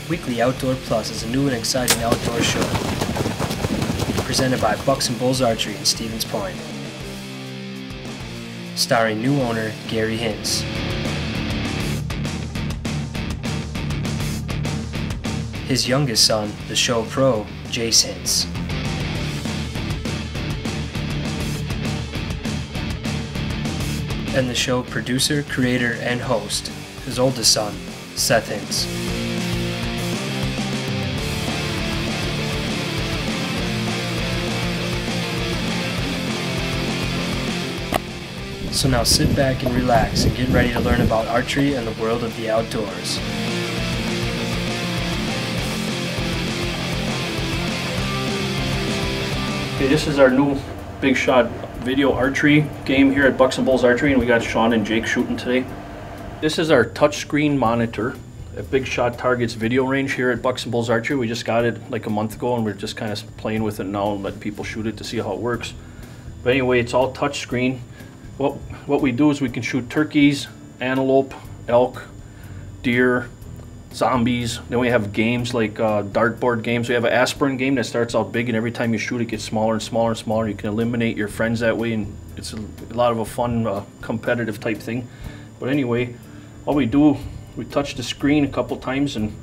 Weekly Outdoor Plus is a new and exciting outdoor show presented by Bucks and Bulls Archery in Stevens Point. Starring new owner Gary Hintz. His youngest son, the show pro, Jase Hintz. And the show producer, creator, and host, his oldest son, Seth Hintz. So now sit back and relax and get ready to learn about archery and the world of the outdoors. Okay, this is our new Big Shot video archery game here at Bucks and Bulls Archery, and we got Sean and Jake shooting today. This is our touchscreen monitor at Big Shot Targets video range here at Bucks and Bulls Archery. We just got it like a month ago, and we're just kind of playing with it now and let people shoot it to see how it works. But anyway, it's all touchscreen. What we do is we can shoot turkeys, antelope, elk, deer, zombies. Then we have games like dartboard games. We have an aspirin game that starts out big, and every time you shoot it gets smaller and smaller and smaller. You can eliminate your friends that way, and it's a lot of a fun competitive type thing. But anyway, all we do, we touch the screen a couple times, and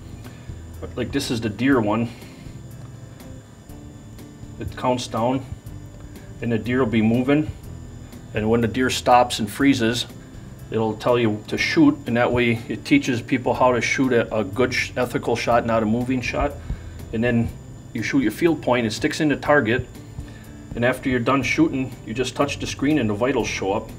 like this is the deer one. It counts down and the deer will be moving, and when the deer stops and freezes, it'll tell you to shoot, and that way it teaches people how to shoot a good ethical shot, not a moving shot. And then you shoot your field point, it sticks in the target, and after you're done shooting, you just touch the screen and the vitals show up.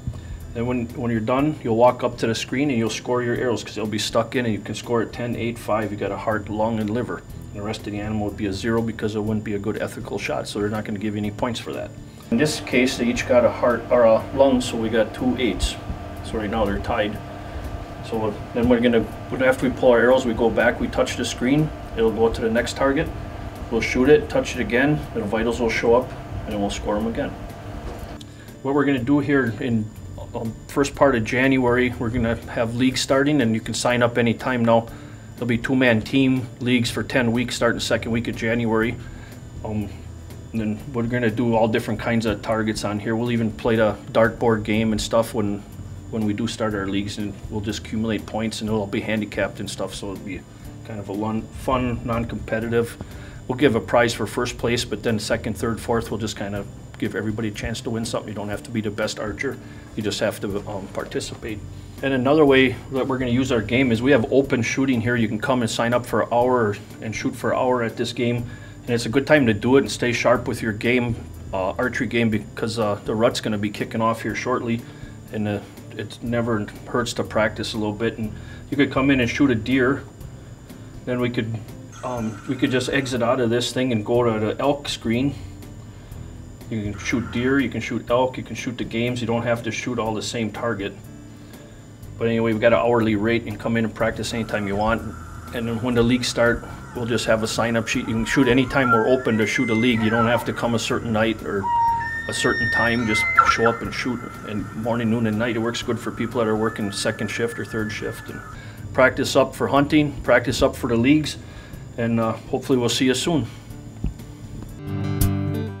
And when you're done, you'll walk up to the screen and you'll score your arrows, because they'll be stuck in, and you can score at 10, 8, 5. You got a heart, lung, and liver. And the rest of the animal would be a 0 because it wouldn't be a good ethical shot, so they're not going to give you any points for that. In this case, they each got a heart or a lung, so we got 2 8s. So right now they're tied. So then we're gonna, after we pull our arrows, we go back, we touch the screen, it'll go to the next target, we'll shoot it, touch it again, the vitals will show up, and then we'll score them again. What we're gonna do here in first part of January, we're gonna have leagues starting, and you can sign up anytime now. There'll be 2-man team leagues for 10 weeks starting the second week of January. And then we're gonna do all different kinds of targets on here. We'll even play the dartboard game and stuff when we do start our leagues, and we'll just accumulate points, and it'll be handicapped and stuff, so it'll be kind of a fun, non-competitive. We'll give a prize for first place, but then second, third, fourth, we'll just kind of give everybody a chance to win something. You don't have to be the best archer, you just have to participate. And another way that we're going to use our game is we have open shooting here. You can come and sign up for an hour and shoot for an hour at this game, and it's a good time to do it and stay sharp with your game, archery game, because the rut's going to be kicking off here shortly, and it never hurts to practice a little bit. And you could come in and shoot a deer, then we could just exit out of this thing and go to the elk screen. You can shoot deer, you can shoot elk, you can shoot the games. You don't have to shoot all the same target. But anyway, we've got an hourly rate, and come in and practice anytime you want. And then when the leagues start, we'll just have a sign-up sheet. You can shoot anytime we're open to shoot a league. You don't have to come a certain night or a certain time, just show up and shoot. And morning, noon, and night. It works good for people that are working second shift or third shift. And practice up for hunting, practice up for the leagues, and hopefully we'll see you soon.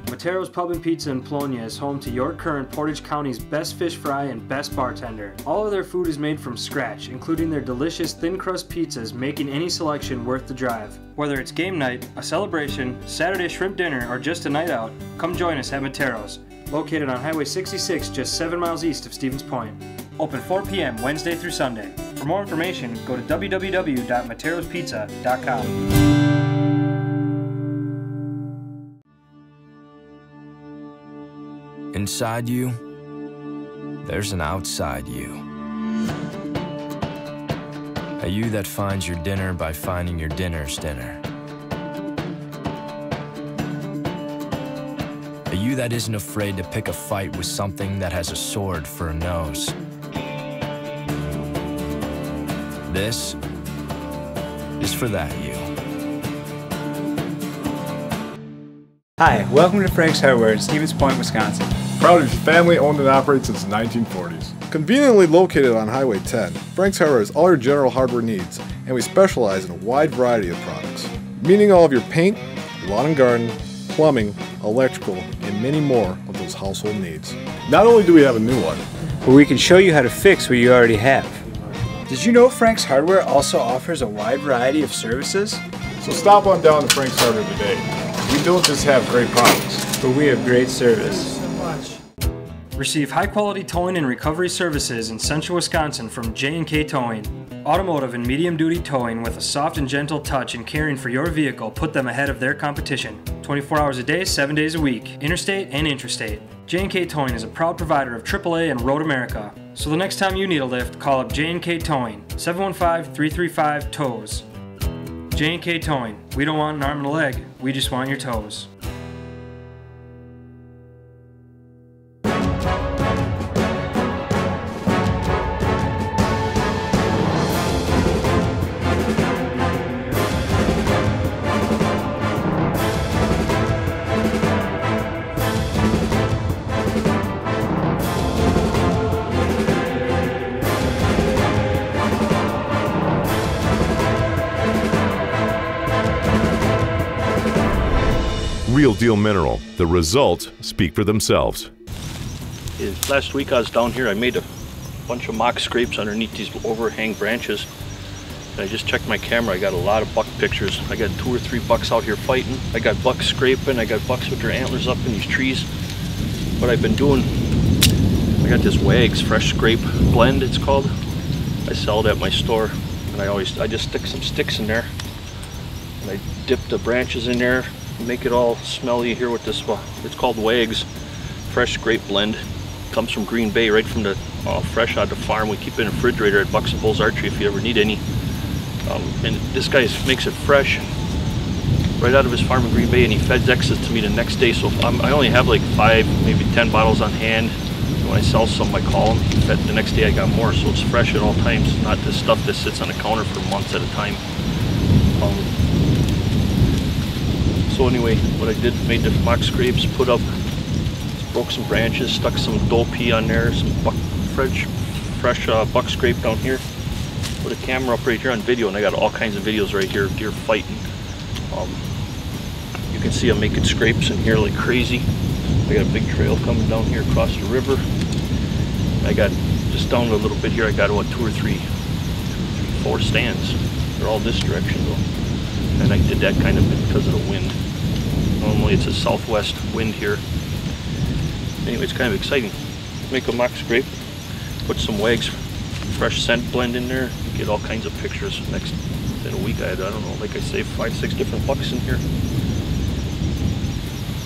Matero's Pub and Pizza in Polonia is home to York Current, Portage County's best fish fry and best bartender. All of their food is made from scratch, including their delicious thin crust pizzas, making any selection worth the drive. Whether it's game night, a celebration, Saturday shrimp dinner, or just a night out, come join us at Matero's, located on Highway 66 just 7 miles east of Stevens Point. Open 4 p.m. Wednesday through Sunday. For more information, go to www.materospizza.com. Inside you, there's an outside you. A you that finds your dinner by finding your dinner's dinner. A you that isn't afraid to pick a fight with something that has a sword for a nose. This is for that you. Hi, welcome to Frank's Hardware in Stevens Point, Wisconsin. Proud is family owned and operated since the 1940s. Conveniently located on Highway 10, Frank's Hardware has all your general hardware needs, and we specialize in a wide variety of products, meaning all of your paint, lawn and garden, plumbing, electrical, and many more of those household needs. Not only do we have a new one, but we can show you how to fix what you already have. Did you know Frank's Hardware also offers a wide variety of services? so stop on down to Frank's Hardware today. We don't just have great products, But we have great service. Receive high-quality towing and recovery services in Central Wisconsin from J&K Towing. Automotive and medium-duty towing with a soft and gentle touch in caring for your vehicle put them ahead of their competition. 24 hours a day, 7 days a week, interstate and intrastate. J&K Towing is a proud provider of AAA and Road America. So the next time you need a lift, call up J&K Towing, 715-335-TOWS. J&K Towing. We don't want an arm and a leg, we just want your toes. Real deal mineral. The results speak for themselves. Last week I was down here, I made a bunch of mock scrapes underneath these overhang branches. And I just checked my camera, I got a lot of buck pictures. I got 2 or 3 bucks out here fighting. I got bucks scraping, I got bucks with their antlers up in these trees. What I've been doing, I got this Wags Fresh Scrape blend, it's called. I sell it at my store, and I just stick some sticks in there. And I dip the branches in there, make it all smelly here with this, it's called Wags Fresh Scrape Blend. Comes from Green Bay, right from the fresh out of the farm. We keep it in a refrigerator at Bucks and Bulls Archery if you ever need any. And this guy makes it fresh right out of his farm in Green Bay, and he FedExes it to me the next day. So I only have like 5, maybe 10 bottles on hand. And when I sell some, I call him. The next day I got more, so it's fresh at all times, not this stuff that sits on the counter for months at a time. So anyway, what I did, made the mock scrapes, put up, broke some branches, stuck some doe pea on there, some fresh buck scrape down here. Put a camera up right here on video, and I got all kinds of videos right here, deer fighting. You can see I'm making scrapes in here like crazy. I got a big trail coming down here across the river. I got, just down a little bit here, I got what, 2 or 3, 4 stands. They're all this direction though. And I did that kind of because of the wind. Normally it's a southwest wind here. Anyway, it's kind of exciting. Make a mock scrape, put some Wags Fresh Scent blend in there, get all kinds of pictures. Next, in a week I had, I don't know, like I say, 5, 6 different bucks in here.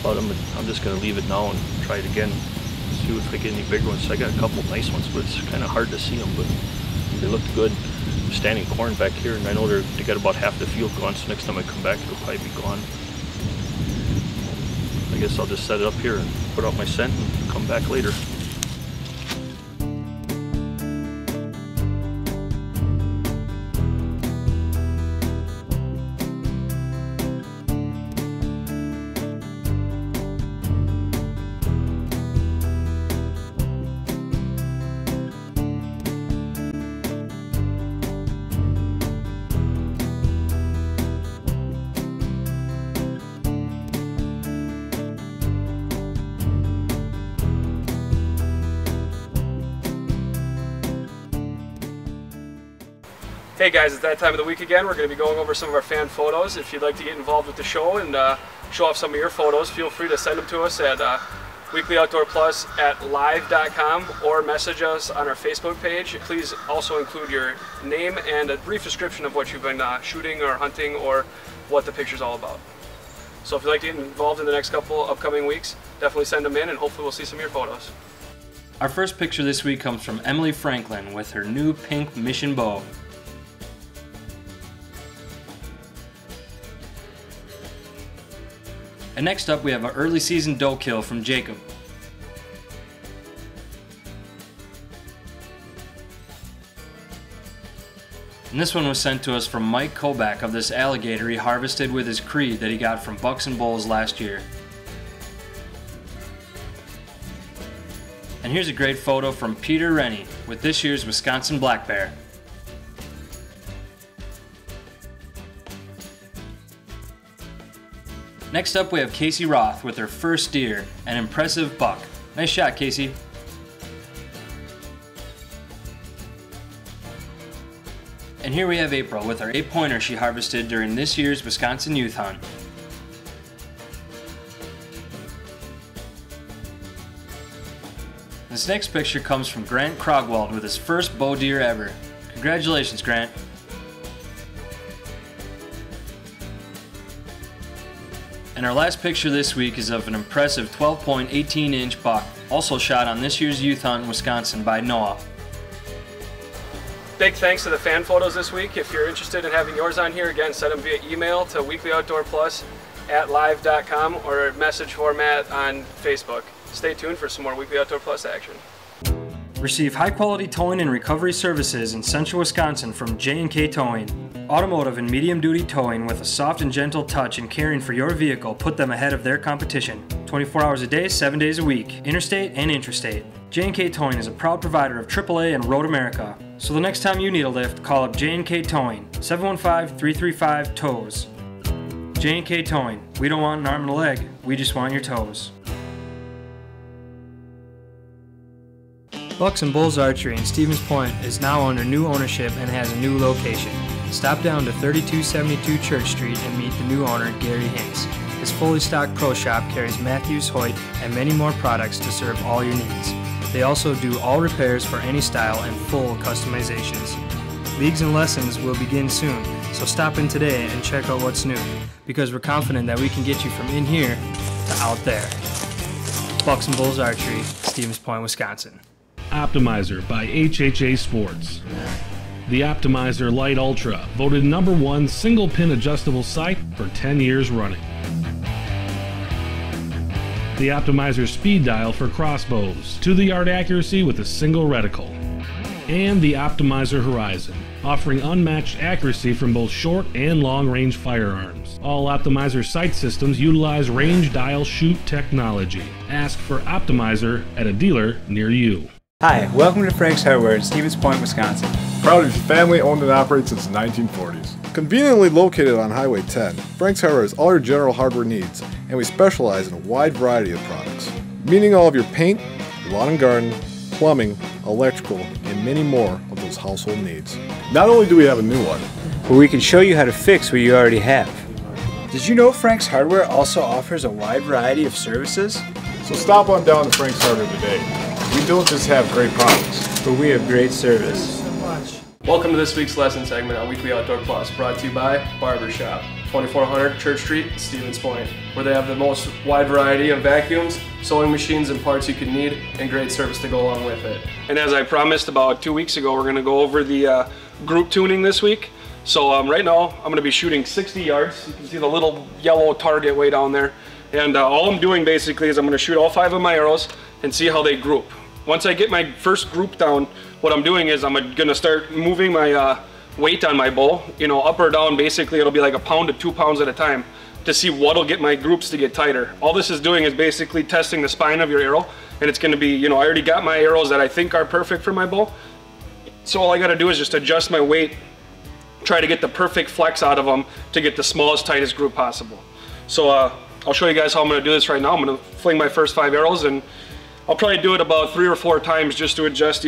But I'm just going to leave it now and try it again. See if I get any bigger ones. I got a couple nice ones, but it's kind of hard to see them, but they look good. I'm standing corn back here, and I know they got about half the field gone, so next time I come back it'll probably be gone. I guess I'll just set it up here and put out my scent and come back later. Hey guys, it's that time of the week again. We're going to be going over some of our fan photos. If you'd like to get involved with the show and show off some of your photos, feel free to send them to us at weeklyoutdoorplus@live.com or message us on our Facebook page. Please also include your name and a brief description of what you've been shooting or hunting or what the picture's all about. So if you'd like to get involved in the next couple upcoming weeks, definitely send them in and hopefully we'll see some of your photos. Our first picture this week comes from Emily Franklin with her new pink Mission bow. And next up we have an early season doe kill from Jacob. And this one was sent to us from Mike Koback of this alligator he harvested with his Creed that he got from Bucks and Bulls last year. And here's a great photo from Peter Rennie with this year's Wisconsin black bear. Next up we have Casey Roth with her first deer, an impressive buck. Nice shot, Casey. And here we have April with our 8-pointer she harvested during this year's Wisconsin Youth Hunt. This next picture comes from Grant Krogwald with his first bow deer ever. Congratulations, Grant. And our last picture this week is of an impressive 12.18-inch buck, also shot on this year's Youth Hunt in Wisconsin by Noah. Big thanks to the fan photos this week. If you're interested in having yours on here, again, send them via email to weeklyoutdoorplus@live.com or message format on Facebook. Stay tuned for some more Weekly Outdoor Plus action. Receive high-quality towing and recovery services in central Wisconsin from J&K Towing. Automotive and medium-duty towing with a soft and gentle touch in caring for your vehicle put them ahead of their competition. 24 hours a day, 7 days a week, interstate and intrastate. J&K Towing is a proud provider of AAA and Road America. So the next time you need a lift, call up J&K Towing, 715-335-TOWS. J&K Towing, we don't want an arm and a leg, we just want your toes. Bucks and Bulls Archery in Stevens Point is now under new ownership and has a new location. Stop down to 3272 Church Street and meet the new owner, Gary Hintz. His fully stocked pro shop carries Matthews, Hoyt, and many more products to serve all your needs. They also do all repairs for any style and full customizations. Leagues and lessons will begin soon, so stop in today and check out what's new, because we're confident that we can get you from in here to out there. Bucks and Bulls Archery, Stevens Point, Wisconsin. Optimizer by HHA Sports. The Optimizer Lite Ultra, voted #1 single pin adjustable sight for 10 years running. The Optimizer Speed Dial for crossbows, to the yard accuracy with a single reticle. And the Optimizer Horizon, offering unmatched accuracy from both short and long range firearms. All Optimizer sight systems utilize range dial shoot technology. Ask for Optimizer at a dealer near you. Hi, welcome to Frank's Hardware in Stevens Point, Wisconsin. Proud to be family owned and operated since the 1940s. Conveniently located on Highway 10, Frank's Hardware has all your general hardware needs, and we specialize in a wide variety of products, meaning all of your paint, lawn and garden, plumbing, electrical, and many more of those household needs. Not only do we have a new one, But we can show you how to fix what you already have. Did you know Frank's Hardware also offers a wide variety of services? so stop on down to Frank's Hardware today. We don't just have great products, But we have great service. Welcome to this week's lesson segment on Weekly Outdoor Plus, brought to you by Barbershop, 2400 Church Street, Stevens Point, where they have the most wide variety of vacuums, sewing machines, and parts you can need, and great service to go along with it. And as I promised about 2 weeks ago, we're going to go over the group tuning this week. So right now, I'm going to be shooting 60 yards. You can see the little yellow target way down there. And all I'm doing basically is I'm going to shoot all 5 of my arrows and see how they group. Once I get my first group down, what I'm doing is I'm gonna start moving my weight on my bow, up or down. Basically, it'll be like 1 pound to 2 pounds at a time to see what'll get my groups to get tighter. All this is doing is basically testing the spine of your arrow, and it's gonna be, I already got my arrows that I think are perfect for my bow. So all I gotta do is just adjust my weight, try to get the perfect flex out of them to get the smallest, tightest group possible. So I'll show you guys how I'm gonna do this right now. I'm gonna fling my first 5 arrows, and I'll probably do it about 3 or 4 times just to adjust,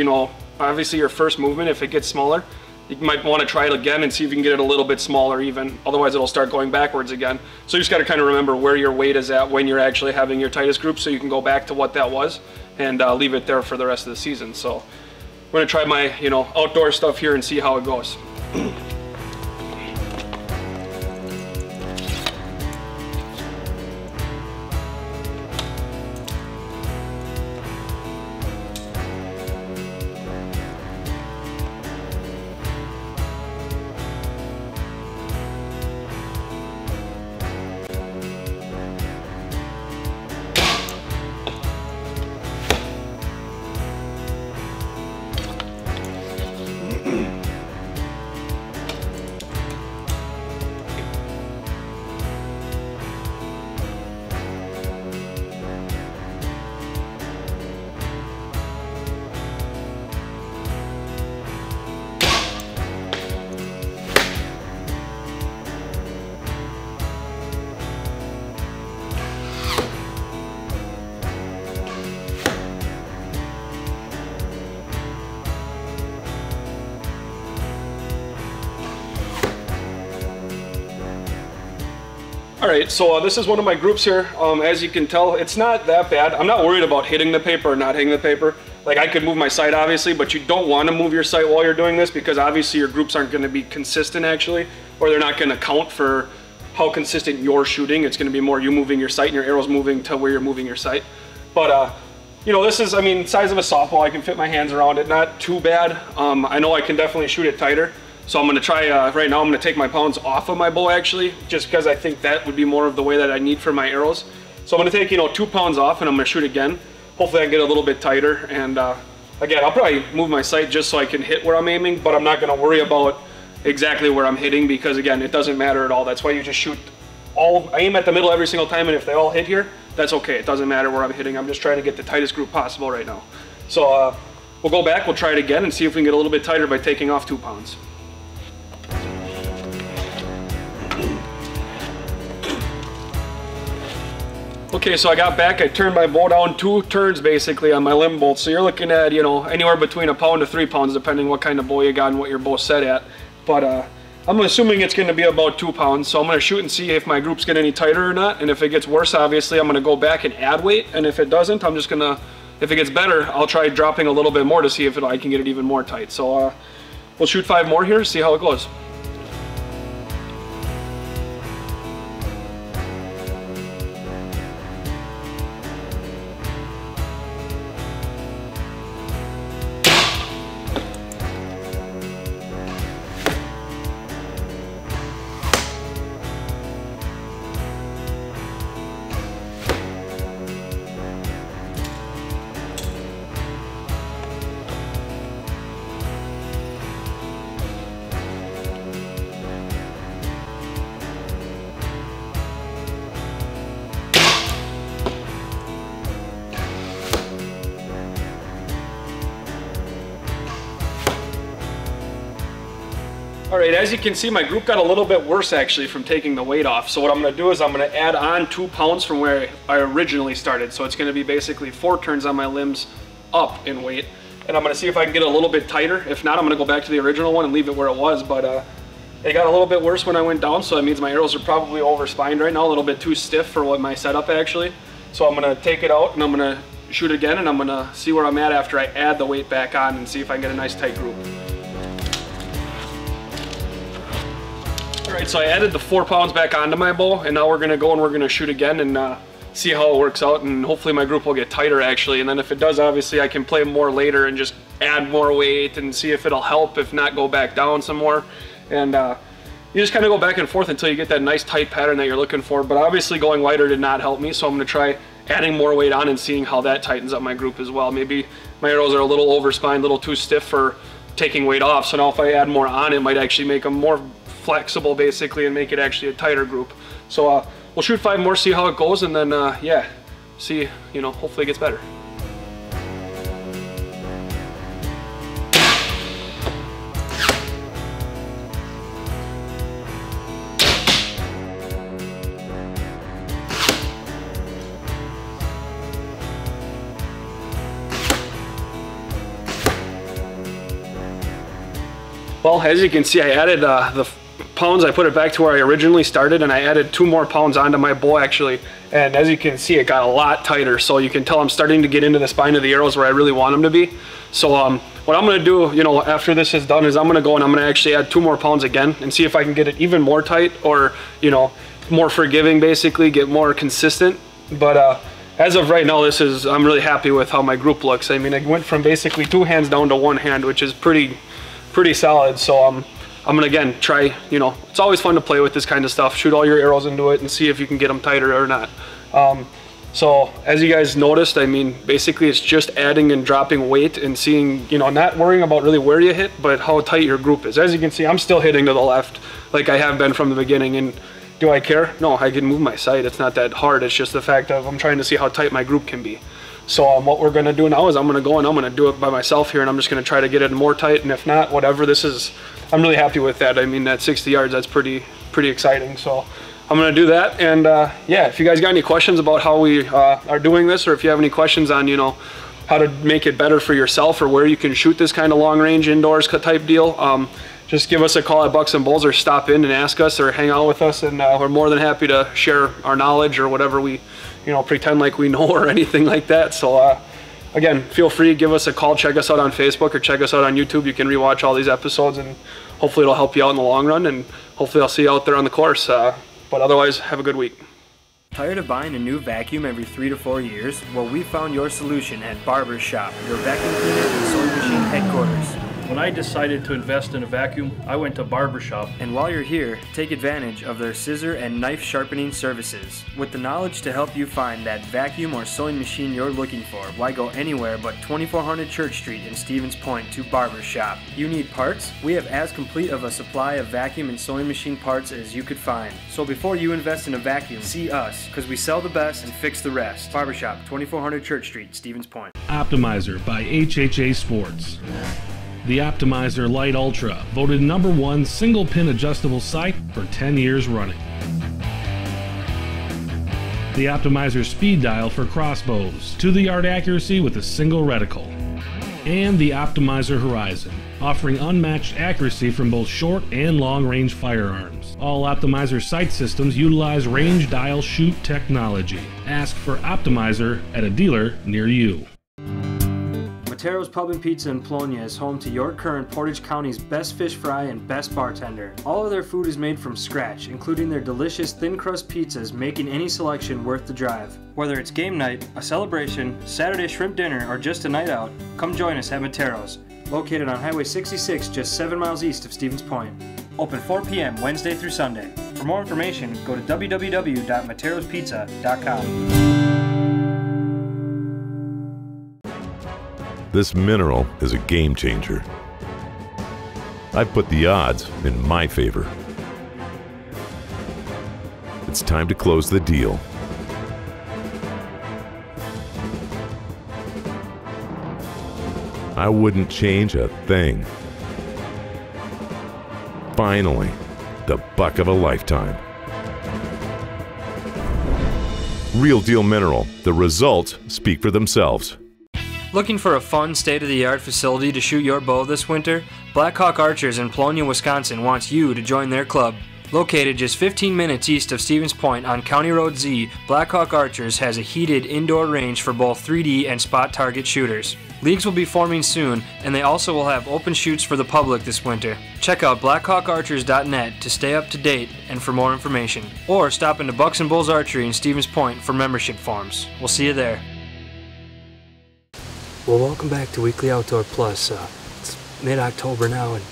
obviously your first movement. If it gets smaller, you might want to try it again and see if you can get it a little bit smaller even. Otherwise it'll start going backwards again. So you just got to kind of remember where your weight is at when you're actually having your tightest group, so you can go back to what that was and leave it there for the rest of the season. So I'm going to try my, outdoor stuff here and see how it goes. All right, so this is one of my groups here. As you can tell, it's not that bad. I'm not worried about hitting the paper or not hitting the paper. Like, I could move my sight obviously, but you don't want to move your sight while you're doing this because obviously your groups aren't going to be consistent actually, or they're not going to count for how consistent you're shooting. It's going to be more you moving your sight and your arrows moving to where you're moving your sight. But you know, this is, I mean, size of a softball. I can fit my hands around it, not too bad. I know I can definitely shoot it tighter. So I'm gonna try, right now I'm gonna take my pounds off of my bow actually, just because I think that would be more of the way that I need for my arrows. So I'm gonna take, you know, 2 pounds off and I'm gonna shoot again. Hopefully I can get a little bit tighter. And again, I'll probably move my sight just so I can hit where I'm aiming, but I'm not gonna worry about exactly where I'm hitting because again, it doesn't matter at all. That's why you just shoot I aim at the middle every single time, and if they all hit here, that's okay. It doesn't matter where I'm hitting. I'm just trying to get the tightest group possible right now. So we'll go back, we'll try it again and see if we can get a little bit tighter by taking off 2 pounds. Okay, so I got back, I turned my bow down 2 turns basically on my limb bolt. So you're looking at, you know, anywhere between 1 pound to 3 pounds depending what kind of bow you got and what your bow's set at. But I'm assuming it's going to be about 2 pounds. So I'm going to shoot and see if my groups get any tighter or not. And if it gets worse, obviously I'm going to go back and add weight. And if it doesn't, I'm just going to, if it gets better, I'll try dropping a little bit more to see if I can get it even more tight. So we'll shoot 5 more here, see how it goes. All right, as you can see, my group got a little bit worse actually from taking the weight off. So what I'm gonna do is I'm gonna add on 2 pounds from where I originally started. So it's gonna be basically 4 turns on my limbs up in weight. And I'm gonna see if I can get it a little bit tighter. If not, I'm gonna go back to the original one and leave it where it was. But it got a little bit worse when I went down. So that means my arrows are probably over-spined right now, a little bit too stiff for what my setup actually. So I'm gonna take it out and I'm gonna shoot again and I'm gonna see where I'm at after I add the weight back on and see if I can get a nice tight group. All right, so I added the 4 pounds back onto my bow, and now we're gonna go and we're gonna shoot again and see how it works out, and hopefully my group will get tighter actually. And then if it does, obviously I can play more later and just add more weight and see if it'll help. If not, go back down some more. And you just kind of go back and forth until you get that nice tight pattern that you're looking for. But obviously going lighter did not help me, so I'm gonna try adding more weight on and seeing how that tightens up my group as well. Maybe my arrows are a little overspined, a little too stiff for taking weight off. So now if I add more on, it might actually make them more flexible basically and make it actually a tighter group. So we'll shoot 5 more, see how it goes, and then yeah, see, you know, hopefully it gets better. Well, as you can see, I added the pounds. I put it back to where I originally started, and I added 2 more pounds onto my bow actually. And as you can see, it got a lot tighter. So you can tell I'm starting to get into the spine of the arrows where I really want them to be. So what I'm gonna do, you know, after this is done, is I'm gonna go and I'm gonna actually add 2 more pounds again and see if I can get it even more tight, or, you know, more forgiving basically, get more consistent. But as of right now, I'm really happy with how my group looks. I mean, I went from basically 2 hands down to 1 hand, which is pretty solid. So I'm gonna again try, you know, it's always fun to play with this kind of stuff, shoot all your arrows into it and see if you can get them tighter or not. So as you guys noticed, I mean, basically it's just adding and dropping weight and seeing, you know, not worrying about really where you hit, but how tight your group is. As you can see, I'm still hitting to the left like I have been from the beginning. And do I care? No, I can move my sight. It's not that hard. It's just the fact of I'm trying to see how tight my group can be. So what we're gonna do now is I'm gonna go and I'm gonna do it by myself here, and I'm just gonna try to get it more tight. And if not, whatever, I'm really happy with that. I mean, at 60 yards, that's pretty exciting. So I'm gonna do that. And yeah, if you guys got any questions about how we are doing this, or if you have any questions on, you know, how to make it better for yourself or where you can shoot this kind of long range indoors type deal, just give us a call at Bucks and Bulls or stop in and ask us or hang out with us, and we're more than happy to share our knowledge or whatever we, pretend like we know or anything like that. So again, feel free to give us a call, check us out on Facebook or check us out on YouTube. You can rewatch all these episodes and hopefully it'll help you out in the long run, and hopefully I'll see you out there on the course. But otherwise, have a good week. Tired of buying a new vacuum every 3 to 4 years? Well, we found your solution at Barber's Shop, your vacuum cleaner and sewing machine headquarters. When I decided to invest in a vacuum, I went to Barber Shop. And while you're here, take advantage of their scissor and knife sharpening services. With the knowledge to help you find that vacuum or sewing machine you're looking for, why go anywhere but 2400 Church Street in Stevens Point to Barber Shop? You need parts? We have as complete of a supply of vacuum and sewing machine parts as you could find. So before you invest in a vacuum, see us, because we sell the best and fix the rest. Barber Shop, 2400 Church Street, Stevens Point. Optimizer by HHA Sports. The Optimizer Lite Ultra, voted #1 single pin adjustable sight for 10 years running. The Optimizer Speed Dial for crossbows, to the yard accuracy with a single reticle. And the Optimizer Horizon, offering unmatched accuracy from both short and long range firearms. All Optimizer sight systems utilize range dial shoot technology. Ask for Optimizer at a dealer near you. Matero's Pub and Pizza in Polonia is home to your current Portage County's best fish fry and best bartender. All of their food is made from scratch, including their delicious thin crust pizzas, making any selection worth the drive. Whether it's game night, a celebration, Saturday shrimp dinner, or just a night out, come join us at Matero's, located on Highway 66 just 7 miles east of Stevens Point. Open 4 p.m. Wednesday through Sunday. For more information, go to www.materospizza.com. This mineral is a game changer. I've put the odds in my favor. It's time to close the deal. I wouldn't change a thing. Finally, the buck of a lifetime. Real deal mineral. The results speak for themselves. Looking for a fun, state-of-the-art facility to shoot your bow this winter? Blackhawk Archers in Polonia, Wisconsin wants you to join their club. Located just 15 minutes east of Stevens Point on County Road Z, Blackhawk Archers has a heated indoor range for both 3D and spot target shooters. Leagues will be forming soon, and they also will have open shoots for the public this winter. Check out blackhawkarchers.net to stay up to date and for more information. Or stop into Bucks and Bulls Archery in Stevens Point for membership forms. We'll see you there. Well, welcome back to Weekly Outdoor Plus. It's mid-October now and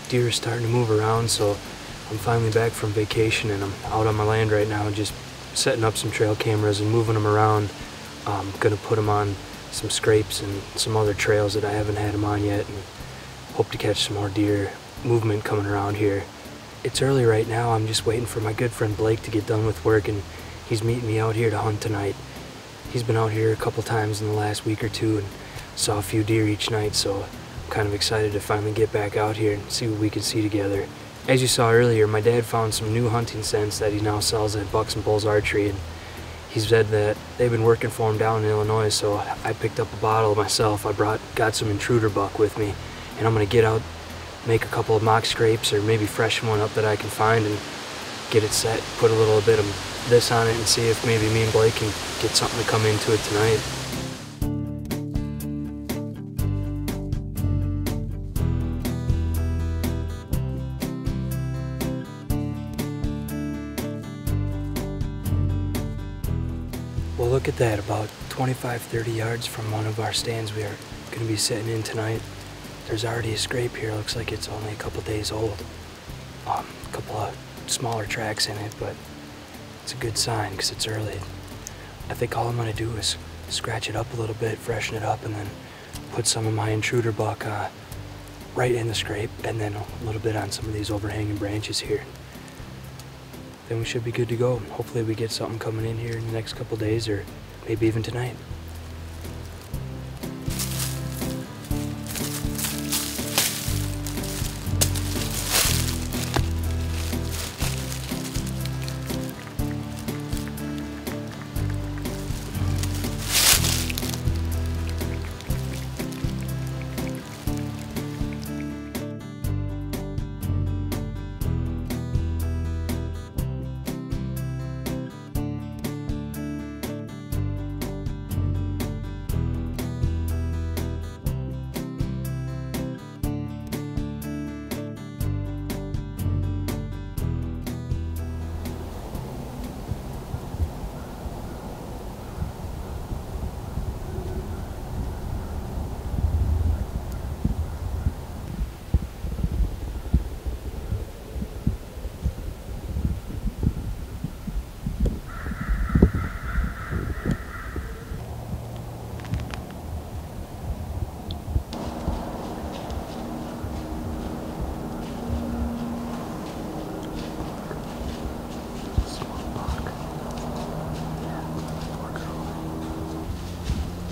deer are starting to move around, so I'm finally back from vacation and I'm out on my land right now just setting up some trail cameras and moving them around. I'm going to put them on some scrapes and some other trails that I haven't had them on yet, and hope to catch some more deer movement coming around here. It's early right now. I'm just waiting for my good friend Blake to get done with work, and he's meeting me out here to hunt tonight. He's been out here a couple times in the last week or two and saw a few deer each night, so I'm kind of excited to finally get back out here and see what we can see together. As you saw earlier, my dad found some new hunting scents that he now sells at Bucks and Bulls Archery, and he said that they've been working for him down in Illinois, so I picked up a bottle myself. got some intruder buck with me, and I'm going to get out, make a couple of mock scrapes or maybe freshen one up that I can find and get it set, put a little bit of this on it and see if maybe me and Blake can get something to come into it tonight. Well, look at that, about 25-30 yards from one of our stands we are going to be sitting in tonight. There's already a scrape here. Looks like it's only a couple days old. A couple of smaller tracks in it, but it's a good sign because it's early. I think all I'm going to do is scratch it up a little bit, freshen it up, and then put some of my intruder buck right in the scrape, and then a little bit on some of these overhanging branches here. Then we should be good to go. Hopefully we get something coming in here in the next couple days, or maybe even tonight.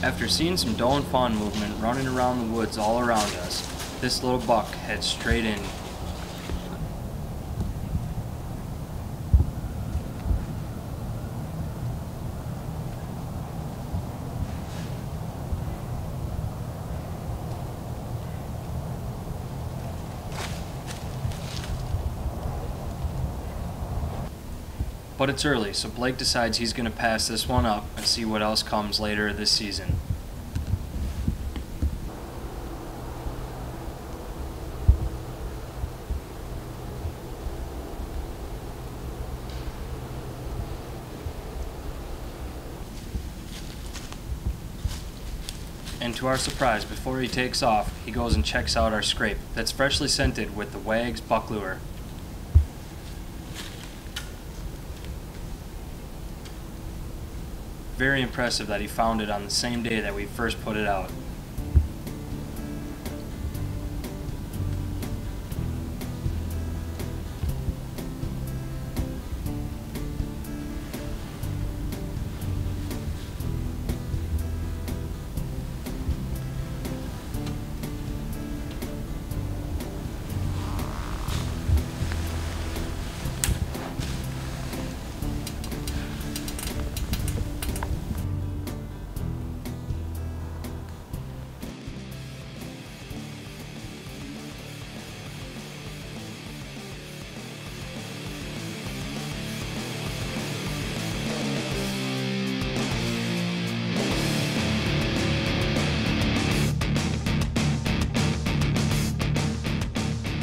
After seeing some doe and fawn movement running around the woods all around us, this little buck heads straight in. But it's early, so Blake decides he's going to pass this one up and see what else comes later this season. And to our surprise, before he takes off, he goes and checks out our scrape that's freshly scented with the Wags buck lure. Very impressive that he found it on the same day that we first put it out.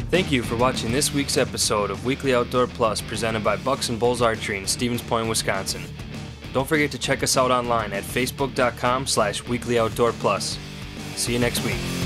Thank you for watching this week's episode of Weekly Outdoor Plus presented by Bucks and Bulls Archery in Stevens Point, Wisconsin. Don't forget to check us out online at facebook.com/weeklyoutdoorplus. See you next week.